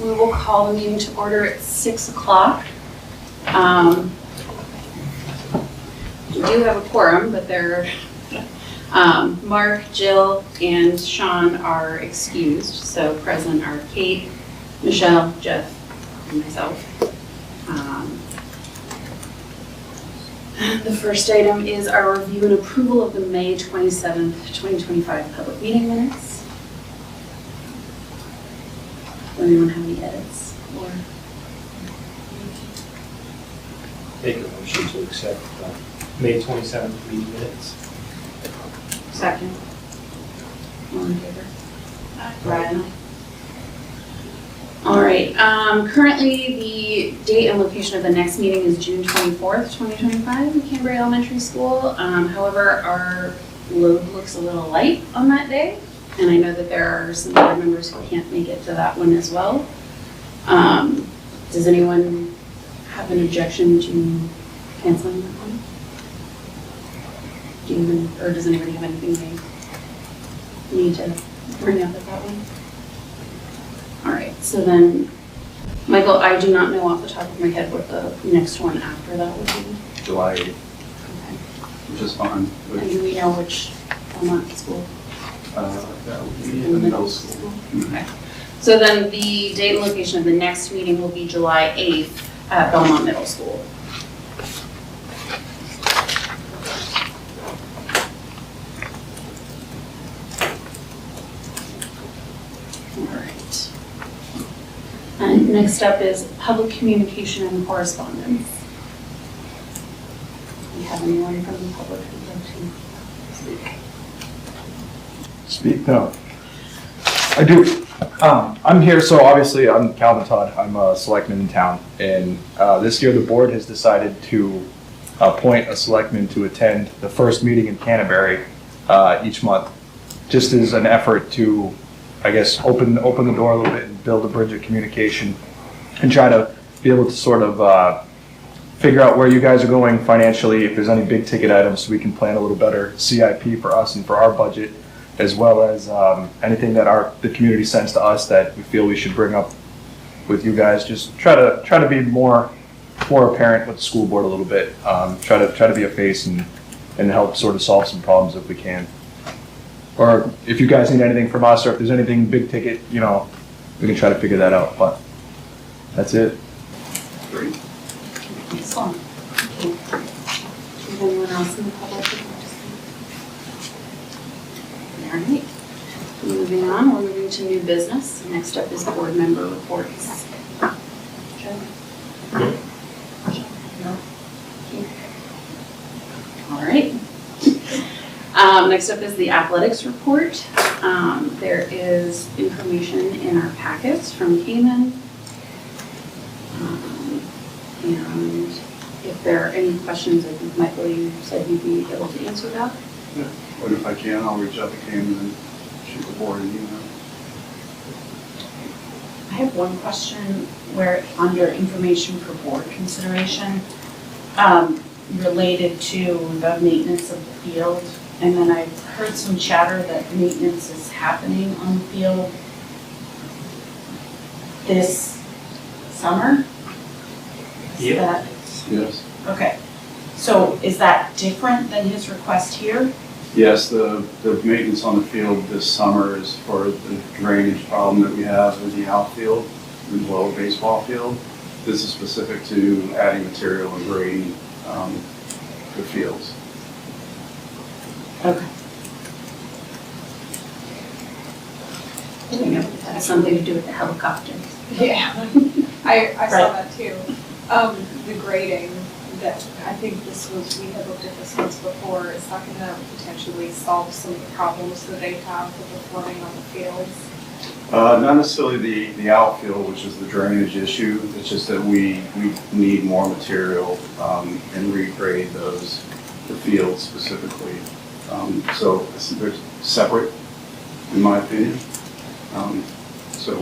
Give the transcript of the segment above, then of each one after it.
We will call the meeting to order at 6 o'clock. We do have a quorum, but Mark, Jill, and Sean are excused. So present are Kate, Michelle, Jeff, and myself. The first item is our review and approval of the May 27th, 2025 public meeting minutes. Does anyone have any edits? Or Make a motion to accept May 27th meeting minutes. second? All in favor? Brian? All right, currently the date and location of the next meeting is June 24th, 2025 at Canterbury Elementary School. However, our load looks a little light on that day, and I know that there are some board members who can't make it to that one as well. Does anyone have an objection to canceling that one? Or does anybody have anything they need to bring up at that one? All right, so then, Michael, I do not know off the top of my head what the next one after that would be. July 8th, Okay. which is fine. And do we know which Belmont school? That would be in the middle school. Okay. So then the date and location of the next meeting will be July 8th at Belmont Middle School. All right. And next up is public communication and correspondence. Do we have anyone from the public who would like to speak? Speak now. I do. I'm here, so obviously I'm Calvin Todd. I'm a selectman in town, and this year the board has decided to appoint a selectman to attend the first meeting in Canterbury each month, just as an effort to, I guess, open the door a little bit and build a bridge of communication, and try to be able to sort of figure out where you guys are going financially, if there's any big ticket items, so we can plan a little better CIP for us and for our budget, as well as anything that the community sends to us that we feel we should bring up with you guys. Just try to be more apparent with the school board a little bit. Try to be a face and help sort of solve some problems if we can. Or if you guys need anything from us, or if there's anything big ticket, we can try to figure that out. But that's it. Great. Excellent. Thank you. Is anyone else in the public who would like to speak? All right. Moving on, we're moving to new business. Next up is board member reports. Joe? No? All right. Next up is the athletics report. There is information in our packets from Cayman. And if there are any questions, I think, Michael, you said you'd be able to answer that. Yeah. But if I can, I'll reach out to Cam and shoot the board an email. I have one question where under information for board consideration, related to the maintenance of the field. And then I've heard some chatter that maintenance is happening on the field this summer? Is that- Yes. Okay. So is that different than his request here? Yes, the maintenance on the field this summer is for the drainage problem that we have in the outfield, as well as baseball field. This is specific to adding material and grading the fields. Okay. That has something to do with the helicopters. Yeah, I saw Right. that too. The grading, that I think we had looked at this once before, is that gonna potentially solve some of the problems that they have with the flooding on the fields? Not necessarily the outfield, which is the drainage issue. It's just that we need more material and regrade the fields specifically. So they're separate, in my opinion. So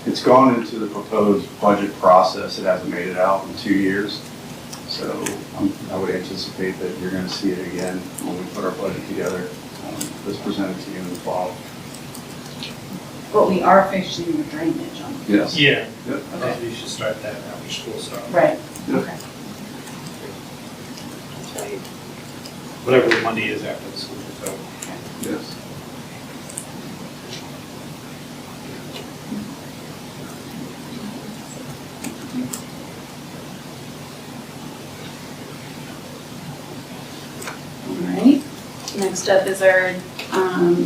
it's gone into the proposed budget process. It hasn't made it out in 2 years. So I would anticipate that you're going to see it again when we put our budget together. That's presented to you in the fall. But we are fixing the drainage on. Yes. Yeah, Yep. I think we should start that after school starts. Right. Yep. Okay. Whatever the money is after the school, so. Yes. All right. Next up is our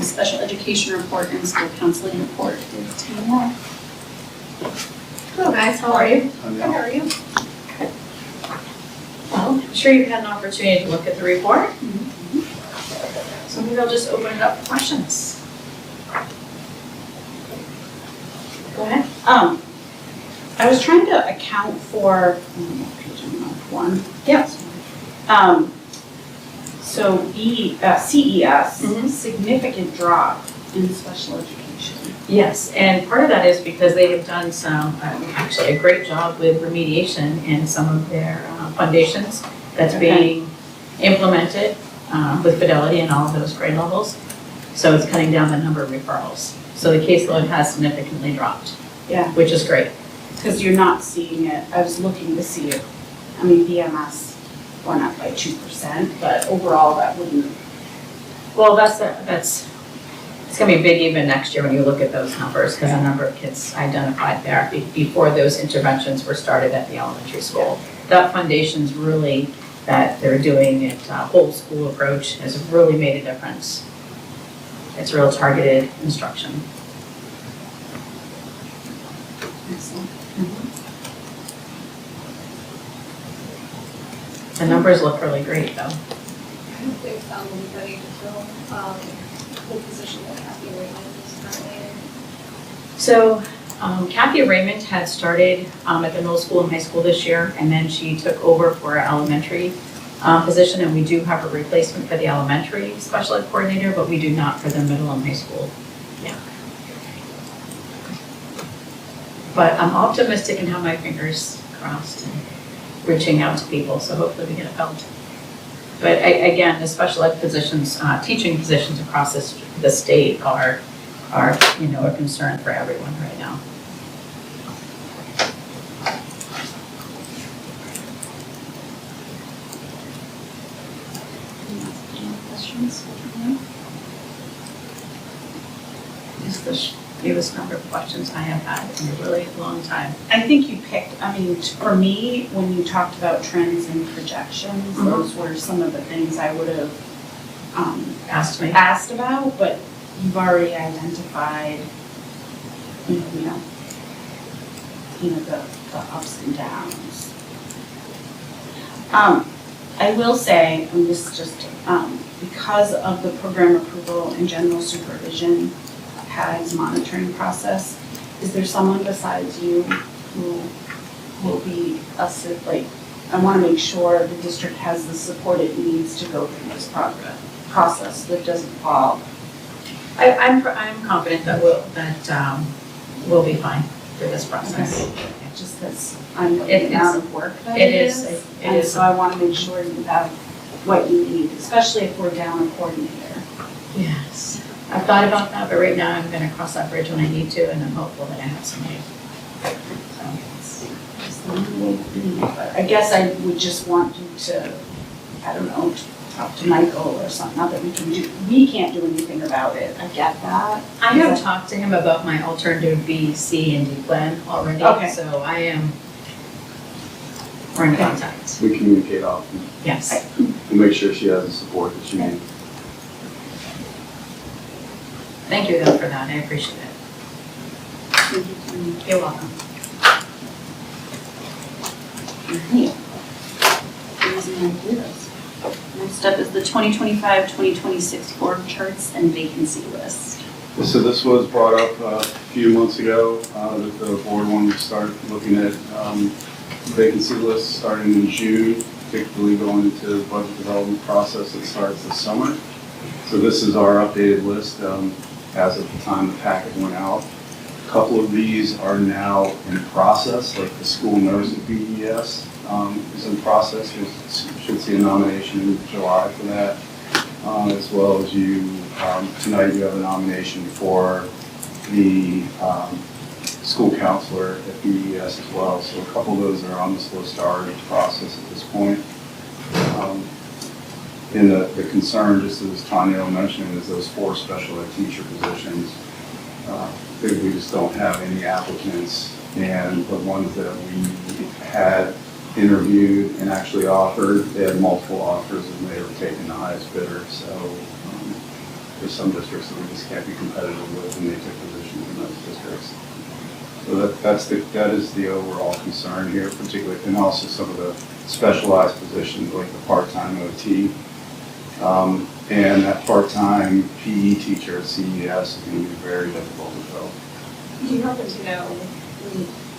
special education report and school counseling report with Tanya. Hello guys, how are you? And Good, how now- are you? Well, I'm sure you've had an opportunity to look at the report. So maybe I'll just open it up for questions. Go ahead. I was trying to account for, page I'm on, one. Yes. So CES, Mhm. significant drop in special education. Yes, and part of that is because they have done some, actually a great job with remediation in some of their foundations that's Okay. being implemented with fidelity in all of those grade levels. So it's cutting down the number of referrals. So the caseload has significantly dropped. Yeah. Which is great. Because you're not seeing it, I was looking to see it, I mean, BMS went up by 2%, but overall that wouldn't. Well, it's gonna be big even next year when you look at those numbers, because the number of kids identified there before those interventions were started at the elementary school. That foundation's really, that they're doing it, whole school approach has really made a difference. It's real targeted instruction. Excellent. The numbers look really great though. I hope they've found anybody to fill the position that Kathy Raymond is currently in. So Kathy Raymond had started at the middle school and high school this year, and then she took over for our elementary position, and we do have a replacement for the elementary special ed coordinator, but we do not for the middle and high school. Yeah. But I'm optimistic and have my fingers crossed and reaching out to people, so hopefully we get it filled. But again, the special ed positions, teaching positions across the state are a concern for everyone right now. Any questions? Is the fewest number of questions I have had in a really long time. I think you picked, I mean, for me, when you talked about trends and projections, those were some of the things I would have Asked me. asked about, but you've already identified, the ups and downs. I will say, and this is just, because of the program approval and general supervision PAG's monitoring process, is there someone besides you who will be I want to make sure the district has the support it needs to go through this process that doesn't fall. I'm confident that we'll be fine through this process. Just because I know It the amount of work that It it is. is. It And is. so I want to make sure you have what you need, especially if we're down a coordinator. Yes. I've thought about that, but right now I'm going to cross that bridge when I need to, and I'm hopeful that I have somebody. But I guess I would just want you to, I don't know, talk to Michael or something, not that we can't do anything about it, I get that. I have talked to him about my alternative B, C, and D plan already. Okay. So we're in contact. We communicate often. Yes. We'll make sure she has the support that she needs. Thank you though for that. I appreciate it. You're welcome. Next up is the 2025-2026 org charts and vacancy list. So this was brought up a few months ago, that the board wanted to start looking at vacancy lists starting in June, typically going into the budget development process that starts this summer. So this is our updated list as of the time the packet went out. A couple of these are now in process, like the school nurse at BES is in process. We should see a nomination in July for that. As well as tonight you have a nomination for the school counselor at BES as well. So a couple of those are on the slow starter process at this point. And the concern, just as Tanya mentioned, is those 4 special ed teacher positions. We just don't have any applicants, and the ones that we had interviewed and actually offered, they had multiple offers and they were taking the highest bidder. So there's some districts that we just can't be competitive with, and they take positions in those districts. So that is the overall concern here, particularly, and also some of the specialized positions like the part-time OT. And that part-time PE teacher at CES is going to be very difficult to fill. Do you happen to know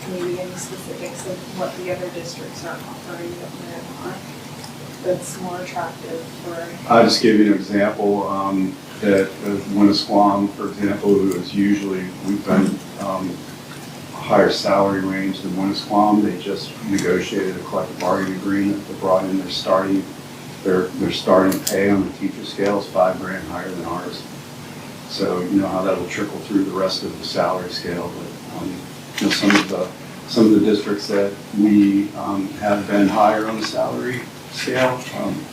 maybe any specifics of what the other districts are offering that Claremont that's more attractive for? I'll just give you an example. That Winnisquam, for example, who is usually, we've been higher salary range than Winnisquam. They just negotiated a collective bargaining agreement that brought in their starting pay on the teacher scale is $5,000 higher than ours. So you know how that will trickle through the rest of the salary scale. But you know, some of the districts that we have been higher on the salary scale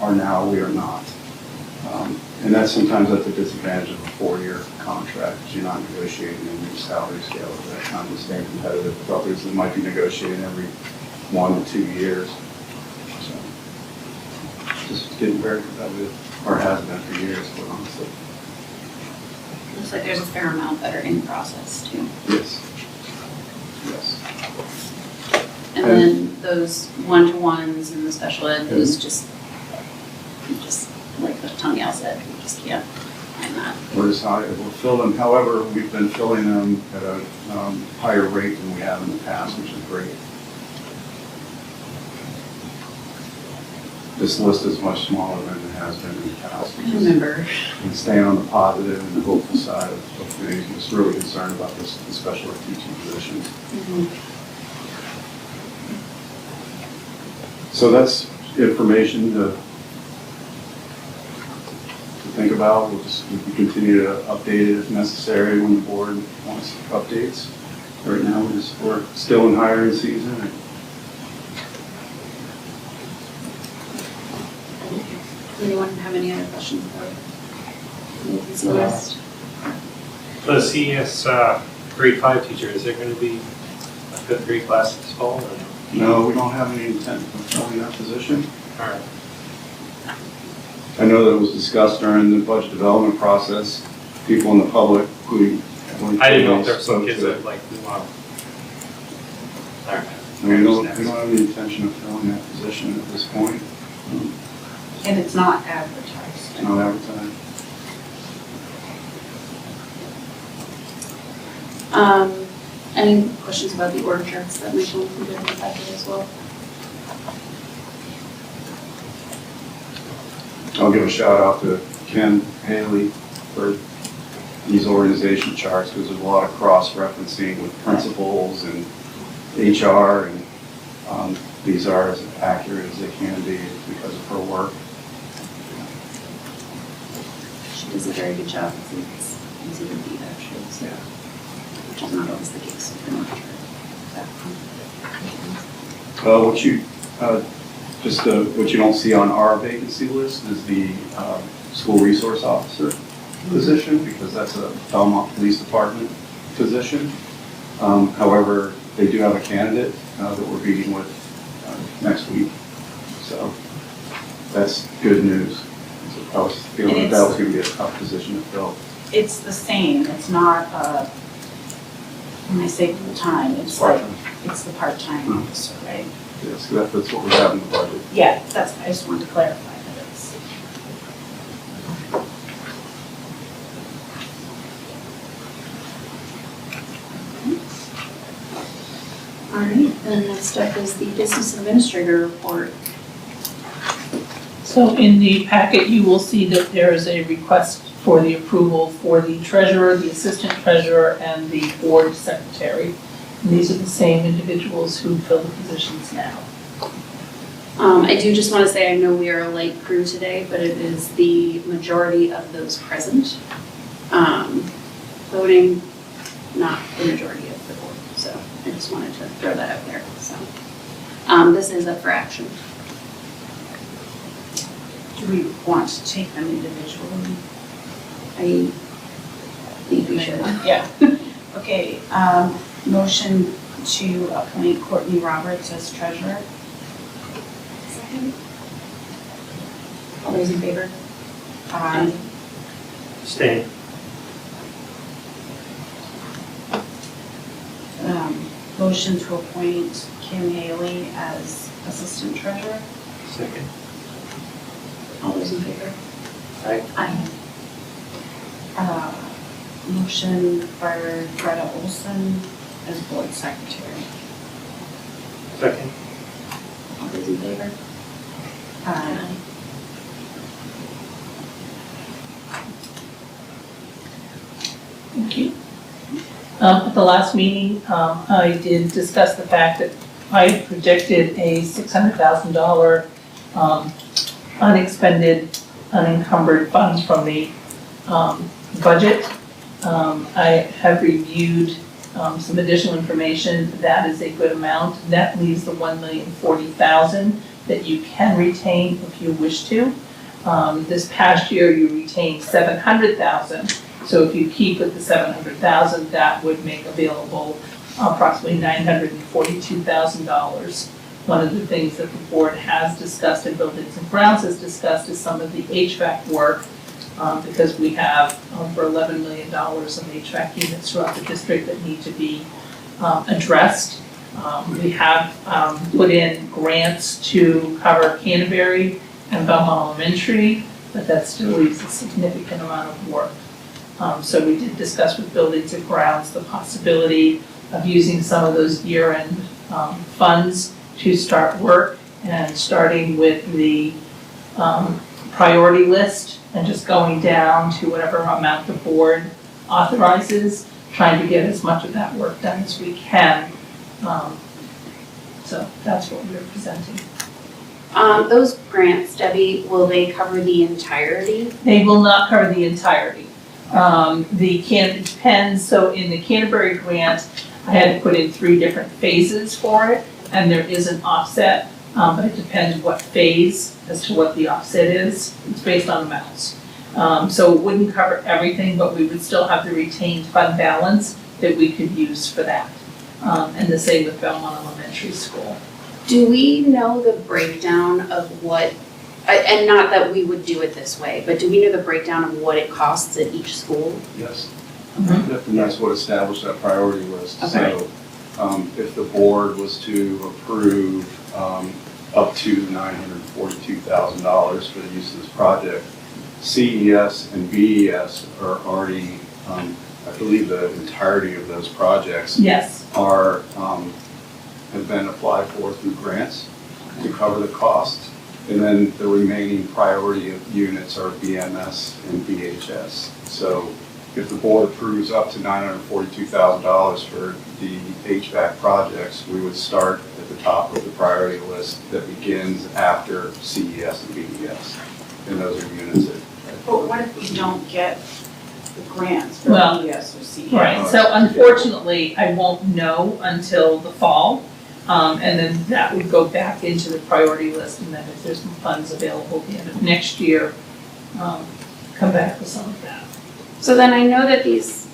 are now, we are not. And that's sometimes at the disadvantage of a 4-year contract, because you're not negotiating a new salary scale at that time to stay competitive with others that might be negotiating every 1 to 2 years. So just getting very competitive, or has been for years, quite honestly. Looks like there's a fair amount that are in process too. Yes. Yes. And then those one-to-ones and the special ed, those just like the Tanya said, we just can't find that. We'll fill them. However, we've been filling them at a higher rate than we have in the past, which is great. This list is much smaller than it has been in the past. I remember. And staying on the positive and the hopeful side of things. I'm just really concerned about the special ed teaching positions. So that's information to think about. We can continue to update it if necessary when the board wants updates. Right now, we're still in hiring season. Anyone have any other questions about this list? For the CES grade 5 teacher, is there going to be a 5th grade class this fall? Or no? No, we don't have any intent of filling that position. All right. I know that it was discussed during the budget development process. People in the public, including. I didn't know if there were some kids that like, we want. All right. We don't have any intention of filling that position at this point. And it's not advertised. It's not advertised. Any questions about the org charts that Michael included in the packet as well? I'll give a shout out to Ken Haley for these organization charts, because there's a lot of cross-referencing with principals and HR, and these are as accurate as they can be because of her work. She does a very good job. It's easy to read, actually, so, which is not always the case with the org chart. What you don't see on our vacancy list is the school resource officer position, because that's a Belmont Police Department position. However, they do have a candidate that we're meeting with next week, so that's good news. So I was feeling that was going to be a tough position to fill. It's the same, it's not, when I say full-time, it's like, it's the part-time officer, right? Yes, that's what we have in the budget. Yeah, I just wanted to clarify that it's. All right, then next up is the business administrator report. So in the packet, you will see that there is a request for the approval for the treasurer, the assistant treasurer, and the board secretary. And these are the same individuals who fill the positions now. I do just want to say, I know we are a light crew today, but it is the majority of those present. Voting not the majority of the board. So I just wanted to throw that out there, so. This is up for action. Do we want to take them individually? I think we should. Yeah. Okay, motion to appoint Courtney Roberts as treasurer. Second. All those in favor? Aye. Stay. Motion to appoint Kim Haley as assistant treasurer. Second. All those in favor? Aye. Aye. Motion for Greta Olson as board secretary. Second. All those in favor? Aye. Thank you. At the last meeting, I did discuss the fact that I had projected a $600,000 unexpended, unencumbered funds from the budget. I have reviewed some additional information. That is a good amount. That leaves the $1,040,000 that you can retain if you wish to. This past year, you retained $700,000. So if you keep with the $700,000, that would make available approximately $942,000. One of the things that the board has discussed and Buildings and Grounds has discussed is some of the HVAC work, because we have over $11 million of HVAC units throughout the district that need to be addressed. We have put in grants to cover Canterbury and Belmont Elementary, but that still leaves a significant amount of work. So we did discuss with Buildings and Grounds the possibility of using some of those year-end funds to start work, and starting with the priority list and just going down to whatever amount the board authorizes, trying to get as much of that work done as we can. So that's what we're presenting. Those grants, Debbie, will they cover the entirety? They will not cover the entirety. It depends, so in the Canterbury grant, I had to put in 3 different phases for it, and there is an offset, but it depends what phase as to what the offset is. It's based on amounts. So it wouldn't cover everything, but we would still have the retained fund balance that we could use for that. And the same with Belmont Elementary School. Do we know the breakdown of what, and not that we would do it this way, but do we know the breakdown of what it costs at each school? Yes. Mhm. And that's what established that priority list. Okay. So if the board was to approve up to $942,000 for the use of this project, CES and BES are already, I believe the entirety of those projects Yes, are, have been applied for through grants to cover the costs. And then the remaining priority of units are BMS and BHS. So if the board approves up to $942,000 for the HVAC projects, we would start at the top of the priority list that begins after CES and BES. And those are units that. But what if we don't get the grants for Well, BES or CES? right, so unfortunately, I won't know until the fall. And then that would go back into the priority list, and then if there's some funds available at the end of next year, come back with some of that. So then I know that these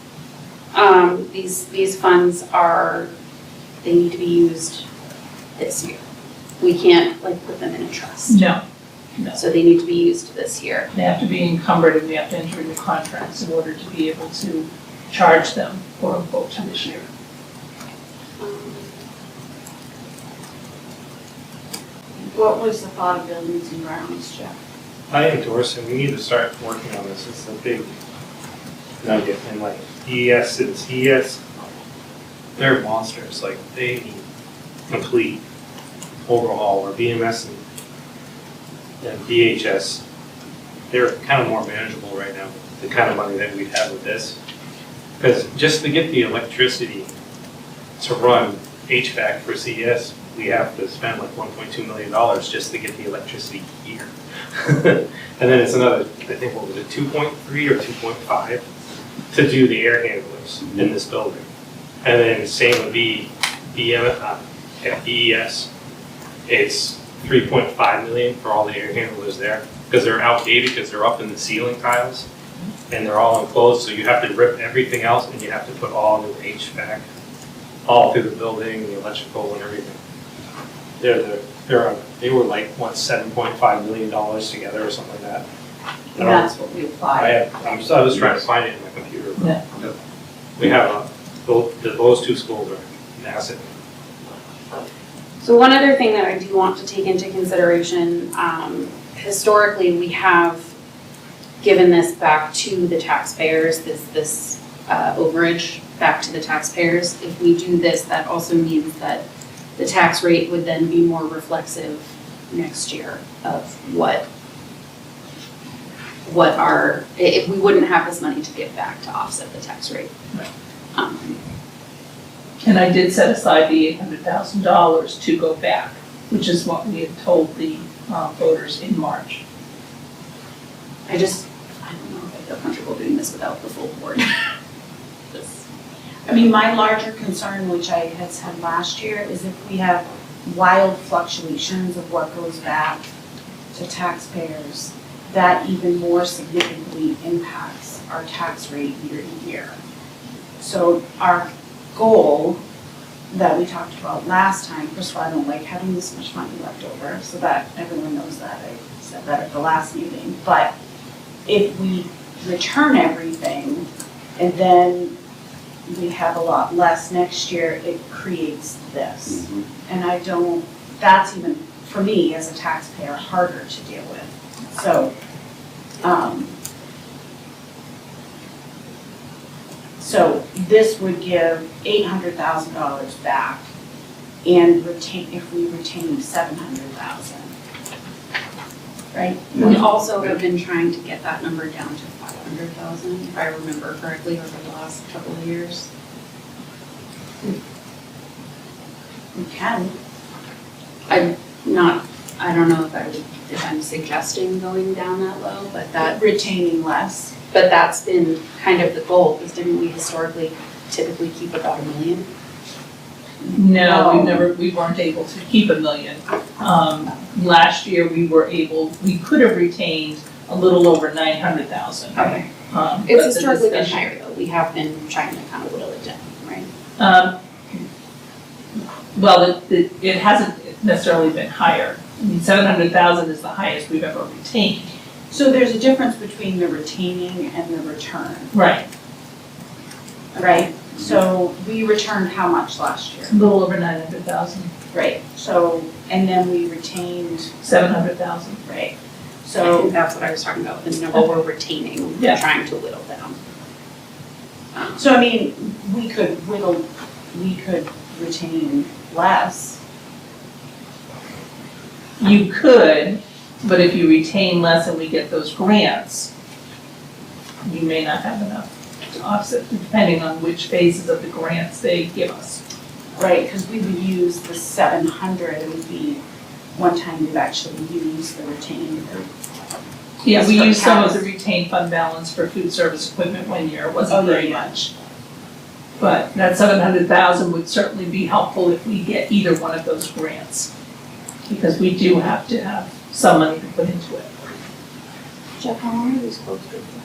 funds are, they need to be used this year. We can't like put them in a trust. No, So they need to be used this year. they have to be encumbered and we have to enter into contracts in order to be able to charge them, quote unquote, to this year. What was the thought of Buildings and Grounds, Jeff? I endorse it. We need to start working on this. It's a big nugget. And like ES, they're monsters. Like they need complete overhaul. Or BMS and BHS, they're kind of more manageable right now. The kind of money that we'd have with this. Because just to get the electricity to run HVAC for CS, we have to spend like $1.2 million just to get the electricity here. And then it's another, I think, what was it, 2.3 or 2.5 to do the air handlers in this building. And then same with BES. It's 3.5 million for all the air handlers there, because they're outdated, because they're up in the ceiling tiles, and they're all enclosed, so you have to rip everything else, and you have to put all new HVAC, all through the building, the electrical and everything. They were like, what, $7.5 million together or something like that. And that's what we applied. I was trying to find it in my computer. But Yeah. We have, those two schools are massive. So one other thing that I do want to take into consideration, historically, we have given this back to the taxpayers, this overage back to the taxpayers. If we do this, that also means that the tax rate would then be more reflexive next year of what if we wouldn't have this money to give back to offset the tax rate. Right. And I did set aside the $800,000 to go back, which is what we had told the voters in March. I don't know if I feel comfortable doing this without the full board. I mean, my larger concern, which I had said last year, is if we have wild fluctuations of what goes back to taxpayers, that even more significantly impacts our tax rate year to year. So our goal that we talked about last time, first of all, I don't like having this much money left over, so that everyone knows that. I said that at the last meeting. But if we return everything and then we have a lot less next year, it creates this. And that's even, for me as a taxpayer, harder to deal with. So this would give $800,000 back and if we retain 700,000, right? We also have been trying to get that number down to 500,000, if I remember correctly, over the last couple of years. We can. I don't know if I'm suggesting going down that low, but Retaining less. but that's been kind of the goal, because didn't we historically typically keep about $1 million? No, we weren't able to keep $1 million. Last year, we could have retained a little over 900,000. Okay. It's historically been higher though, we have been trying to kind of whittle it down, right? Well, it hasn't necessarily been higher. I mean, 700,000 is the highest we've ever retained. So there's a difference between the retaining and the return, Right. right? So we returned how much last year? A little over 900,000, Right, so, and then we retained, 700,000. right? I So, think that's what I was talking about, the number we're retaining, Yeah. trying to whittle down. so I mean, we could retain less. You could, but if you retain less and we get those grants, you may not have enough to offset, depending on which phases of the grants they give us. Right, because we would use the 700, it would be one time we've actually used the retained. Yeah, we For used some of tax. the retained fund balance for food service equipment one year, it Oh, wasn't yeah, very yeah. much. But that 700,000 would certainly be helpful if we get either one of those grants. Because we do have to have some money to put into it. Jeff, how long are these quotes good for?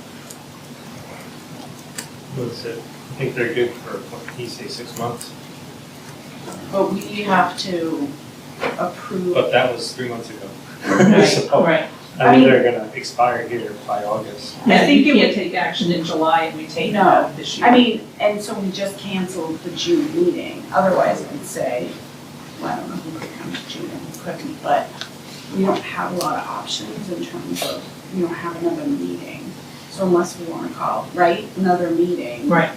What's it? I think they're good for, what, did he say 6 months? But we have to approve. But that was 3 months ago. Right, So, Right. I mean, they're gonna expire here by August. Yeah, think you it can't take action in July and retain No, that this year. I mean, and so we just canceled the June meeting, otherwise I'd say, well, I don't know who could come to June and who couldn't, but we don't have a lot of options in terms of, we don't have another meeting. So unless we wanna call, right, another meeting. Right.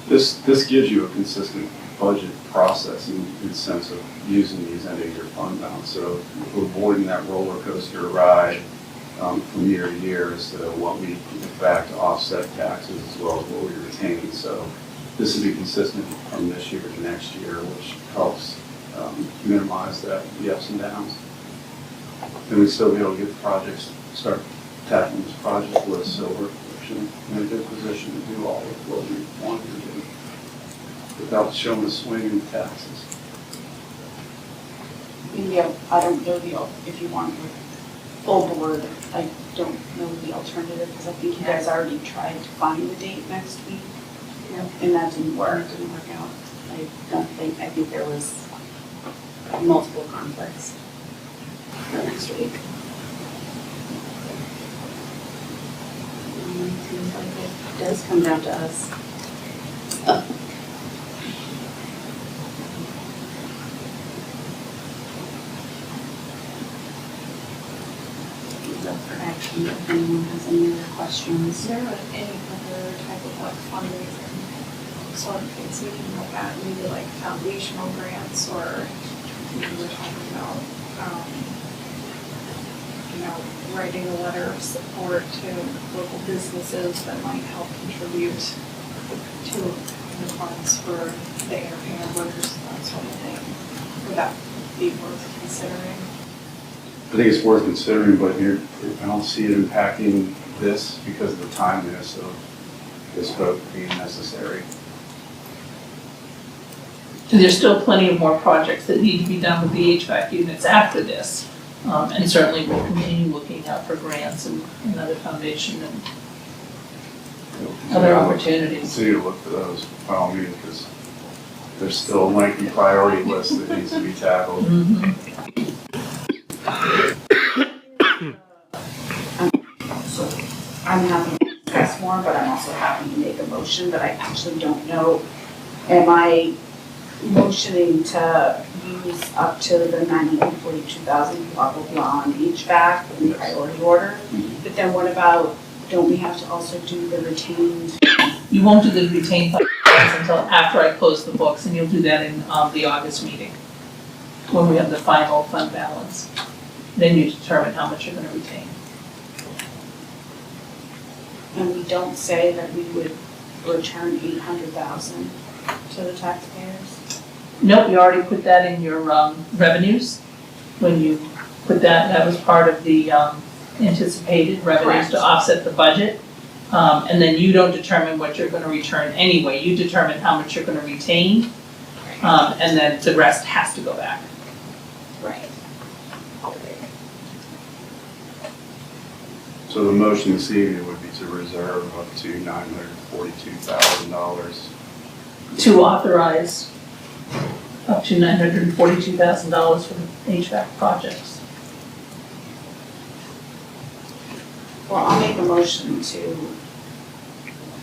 This gives you a consistent budget process in the sense of using these end-of-year fund balance. So we're avoiding that roller coaster ride from year to year as to what we give back to offset taxes as well as what we retain. So this will be consistent from this year to next year, which helps minimize the ups and downs. And we still be able to get the projects, start tackling this project with silver, which position, in a good position to do all of what we want to do without showing a swing in taxes. Maybe I don't know if you want the full board, I don't know the alternative, because I think you guys already tried to find the date next week. And that didn't work out. I think there was multiple conflicts for next week. It seems like it does come down to us. Up for action if anyone has any other questions. Is there any other type of like fundraising sort of things we can look at, maybe like foundational grants, or we were talking about, writing a letter of support to local businesses that might help contribute to the funds for the entertainment workers, that sort of thing. Would that be worth considering? I think it's worth considering, but here, I don't see it impacting this because of the timeliness of this vote being necessary. And there's still plenty of more projects that need to be done with the HVAC units after this. And certainly we'll continue looking out for grants and other foundation and other opportunities. Continue to look for those, by all means, because there's still a lengthy priority list that needs to be tackled. So I'm happy to discuss more, but I'm also happy to make a motion, but I actually don't know. Am I motioning to use up to the 942,000 blah, blah, blah on HVAC in priority order? But then what about, don't we have to also do the retained? You won't do the retained funds until after I close the books, and you'll do that in the August meeting, when we have the final fund balance. Then you determine how much you're gonna retain. And we don't say that we would return 800,000 to the taxpayers? Nope, you already put that in your revenues. When you put that was part of the anticipated revenues Correct. to offset the budget. And then you don't determine what you're gonna return anyway. You determine how much you're gonna retain, and then the rest has to go back. Right. So the motion this evening would be to reserve up to $942,000. To authorize up to $942,000 for the HVAC projects. Well, I'll make a motion to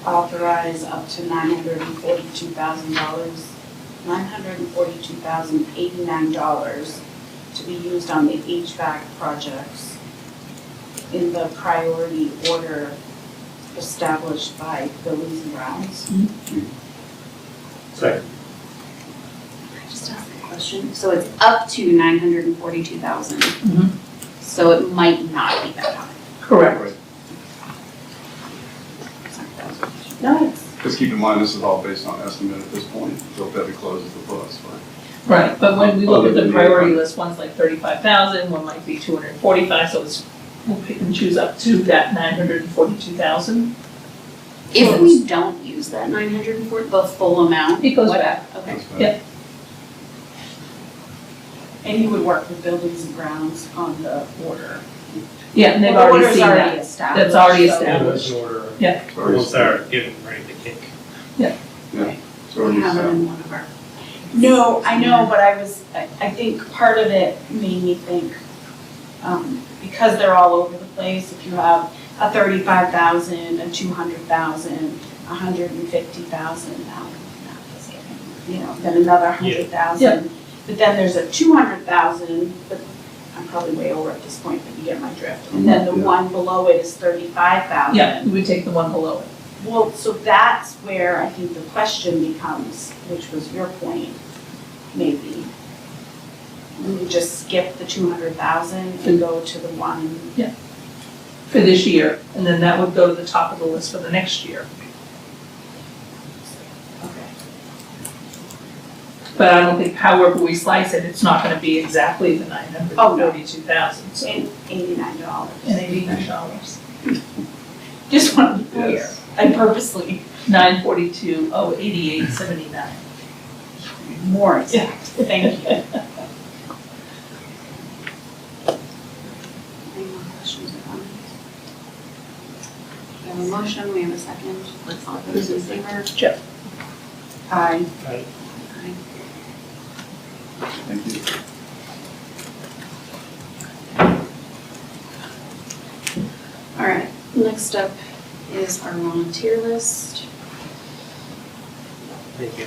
authorize up to $942,000, $942,089 to be used on the HVAC projects in the priority order established by Buildings and Grounds. Second. Can I just ask a question? So it's up to 942,000. Mhm. So it might not be that high. Correct. No, it's, Just keep in mind, this is all based on estimate at this point, until Debbie closes the books, right? Right, but when we look Other at the than the priority 800. list, one's like 35,000, one might be 245, so we'll pick and choose up to that 942,000. If we don't use that 940, the full amount. It goes what- back. Okay. That's fine. Yeah. and you would work with Buildings and Grounds on the order. Yeah, and they've Well, the already order's seen already that. established. That's already so- established. Yeah, order. Yeah. It's already- Once they're getting ready to kick. it's already We have it set. in one of our. No, I know, but I think part of it made me think, because they're all over the place, if you have a 35,000, a 200,000, 150,000, then another 100,000. But then there's a 200,000, but I'm probably way over at this point, but you get my drift. And then the Yeah. one below it is 35,000. Yeah, we would take the one below it. Well, so that's where I think the question becomes, which was your point, maybe. We would just skip the 200,000 and go to the one. For this year, and then that would go to the top of the list for the next year. Okay. But I don't think however we slice it, it's not gonna be exactly the 942,000, so, And $89. and $89. Just want to be clear. Yes. I purposely 942-088-79. more exact. Thank you. Any more questions or comments? We have a motion, we have a second. Let's all those in favor? Jeff. Aye. Aye. Thank you. All right, next up is our volunteer list. Make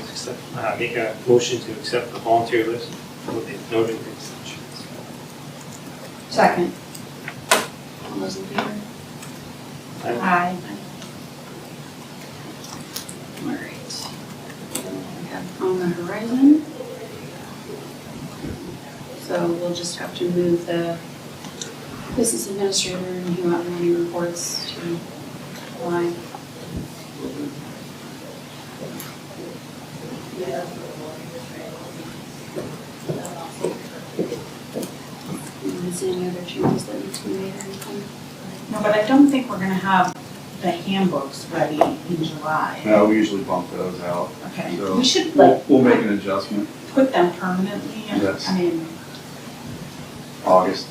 a motion to accept the volunteer list with the noted exceptions. Second. All those in favor? Aye. All right. We have on the horizon. So we'll just have to move the business administrator and Human Money reports to line. Is there any other changes that need to be made or anything? No, but I don't think we're gonna have the handbooks ready in July. No, we usually bump those out. Okay, So we should like We'll make an adjustment, put them permanently, Yes. I mean, August.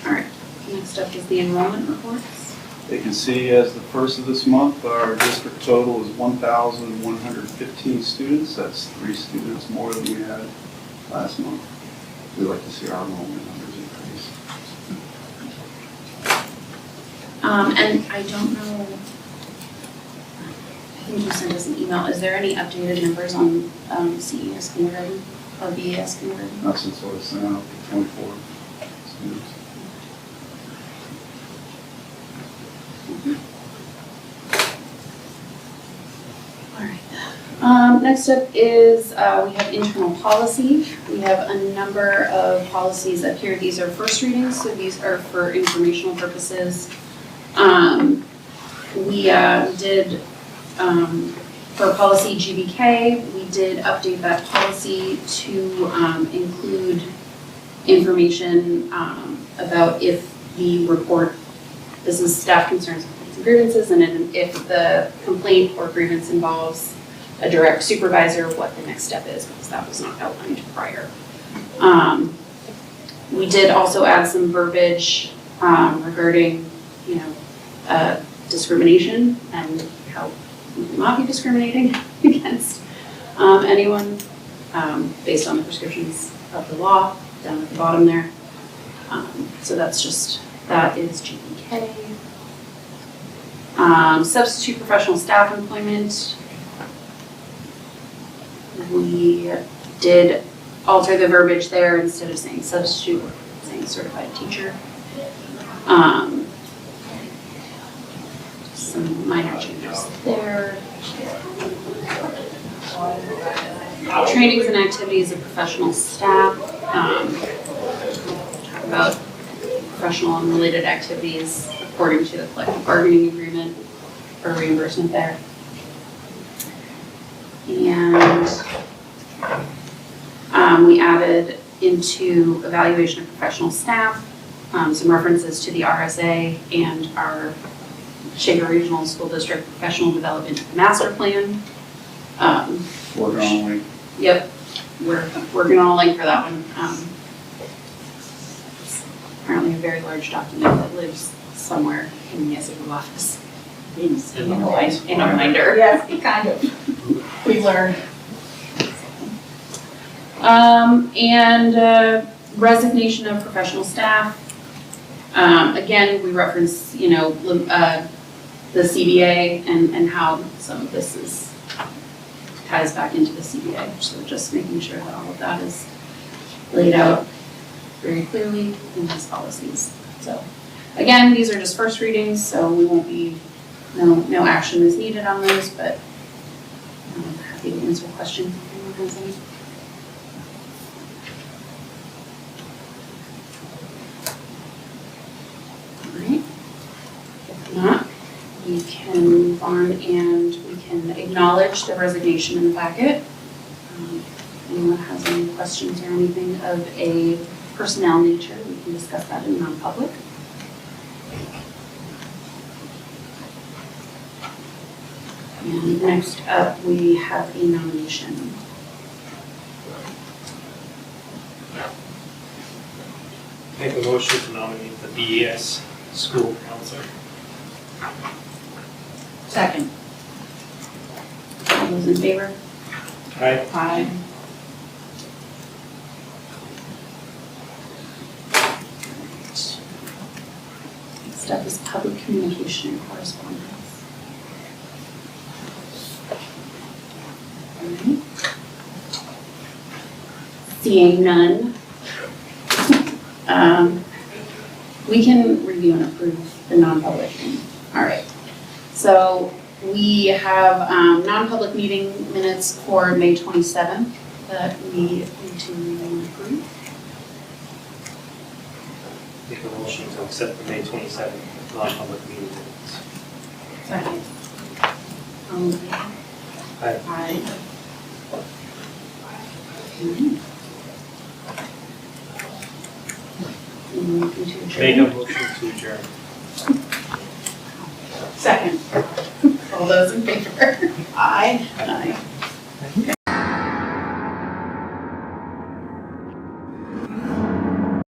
All right, next up is the enrollment reports. They can see as the first of this month, our district total is 1,115 students. That's 3 students more than we had last month. We like to see our enrollment numbers increase. And I don't know, I think you sent us an email, is there any updated numbers on CES kindergarten or BES kindergarten? Not since I was sent out, 24 students. All right. Next up is we have internal policy. We have a number of policies up here. These are first readings, so these are for informational purposes. We did, for policy GBK, we did update that policy to include information about if the report business staff concerns and grievances, and if the complaint or grievance involves a direct supervisor, what the next step is, because that was not outlined prior. We did also add some verbiage regarding, discrimination and how we will not be discriminating against anyone based on the prescriptions of the law down at the bottom there. So that is GBK. Substitute professional staff employment. We did alter the verbiage there. Instead of saying substitute, we're saying certified teacher. Some minor changes there. Trainings and activities of professional staff. Talk about professional and related activities according to the collective bargaining agreement for reimbursement there. And we added into evaluation of professional staff some references to the RSA and our Shaker Regional School District Professional Development Master Plan. Working on a link. Yep, we're working on a link for that one. It's apparently a very large document that lives somewhere in the SAU office. In a binder. yes, kind of. We learned. And resignation of professional staff. Again, we reference, the CBA and how some of this ties back into the CBA. So just making sure that all of that is laid out very clearly in these policies. So again, these are just first readings, so we won't be, no action is needed on those, but I'm happy to answer questions if anyone has any. If not, we can move on and we can acknowledge the resignation in the packet. Anyone anyone has any questions or anything of a personnel nature, we can discuss that in non-public. And next up, we have a nomination. Make a motion to nominate the BES school counselor. Second. All those in favor? Aye. Aye. Next up is public communication and correspondence. Alright. Seeing none. We can review and approve the non-public. All right. So we have non-public meeting minutes for May 27th that we need to review and approve. Make a motion to accept the May 27th non-public meeting minutes. Second. Aye. Aye. Make a motion to adjourn. Second. All those in favor? Aye. Aye.